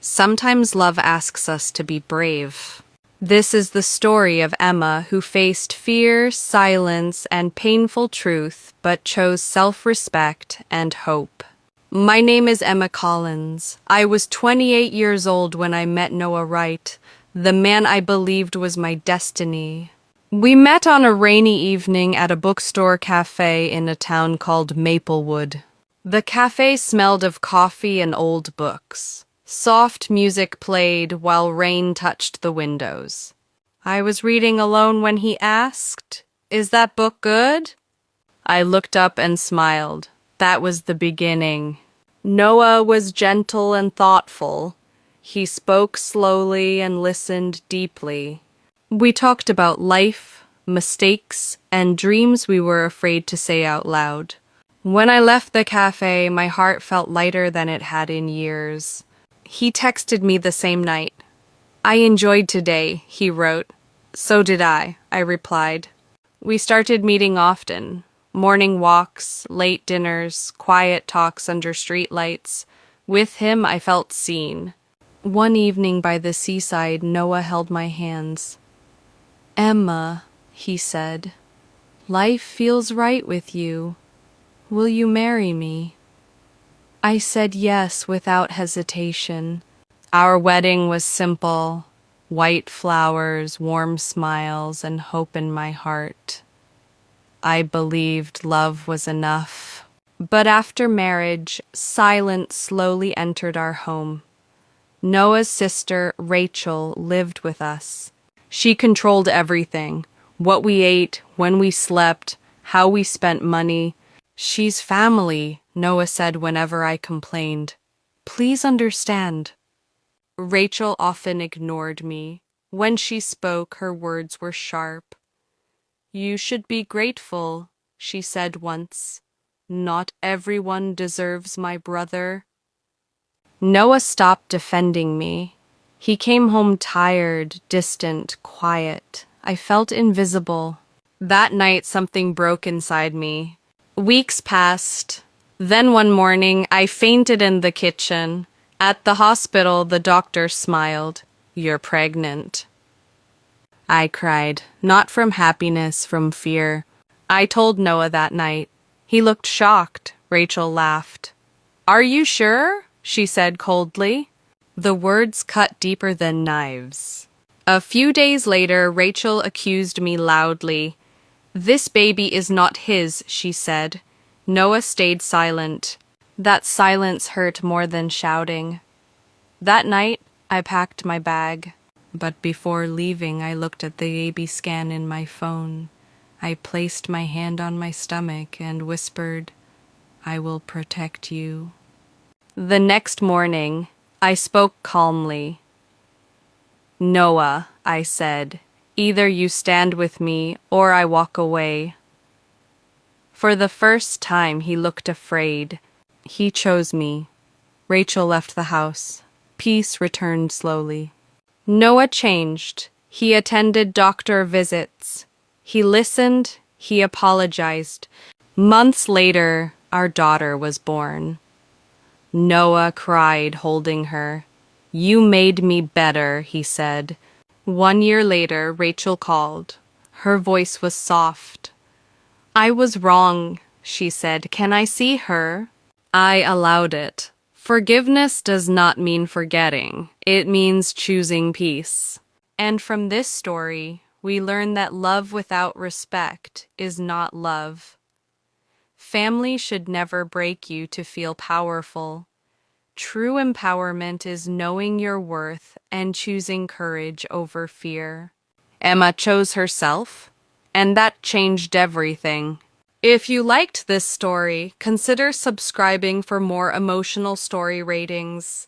Sometimes love asks us to be brave. This is the story of Emma, who faced fear, silence, and painful truth, but chose self-respect and hope. My name is Emma Collins. I was 28 years old when I met Noah Wright, the man I believed was my destiny. We met on a rainy evening at a bookstore cafe in a town called Maplewood. The cafe smelled of coffee and old books. Soft music played while rain touched the windows. I was reading alone when he asked, "Is that book good?" I looked up and smiled. That was the beginning. Noah was gentle and thoughtful. He spoke slowly and listened deeply. We talked about life, mistakes, and dreams we were afraid to say out loud. When I left the cafe, my heart felt lighter than it had in years. He texted me the same night. "I enjoyed today," he wrote. "So did I replied. We started meeting often. Morning walks, late dinners, quiet talks under streetlights. With him, I felt seen. One evening by the seaside, Noah held my hands. "Emma," he said, "life feels right with you. Will you marry me?" I said yes without hesitation. Our wedding was simple. White flowers, warm smiles, and hope in my heart. I believed love was enough. But after marriage, silence slowly entered our home. Noah's sister, Rachel, lived with us. She controlled everything: what we ate, when we slept, how we spent money. "She's family," Noah said whenever I complained. "Please understand." Rachel often ignored me. When she spoke, her words were sharp. "You should be grateful," she said once. "Not everyone deserves my brother." Noah stopped defending me. He came home tired, distant, quiet. I felt invisible. That night, something broke inside me. Weeks passed. Then one morning, I fainted in the kitchen. At the hospital, the doctor smiled. "You're pregnant." I cried, not from happiness, from fear. I told Noah that night. He looked shocked. Rachel laughed. "Are you sure?" she said coldly. The words cut deeper than knives. A few days later, Rachel accused me loudly. "This baby is not his," she said. Noah stayed silent. That silence hurt more than shouting. That night, I packed my bag. But before leaving, I looked at the baby scan in my phone. I placed my hand on my stomach and whispered, "I will protect you." The next morning, I spoke calmly. "Noah," I said, "either you stand with me or I walk away." For the first time, he looked afraid. He chose me. Rachel left the house. Peace returned slowly. Noah changed. He attended doctor visits. He listened. He apologized. Months later, our daughter was born. Noah cried, holding her. "You made me better," he said. 1 year later, Rachel called. Her voice was soft. "I was wrong," she said. "Can I see her?" I allowed it. Forgiveness does not mean forgetting. It means choosing peace. And from this story, we learn that love without respect is not love. Family should never break you to feel powerful. True empowerment is knowing your worth and choosing courage over fear. Emma chose herself, and that changed everything. If you liked this story, consider subscribing for more emotional story ratings.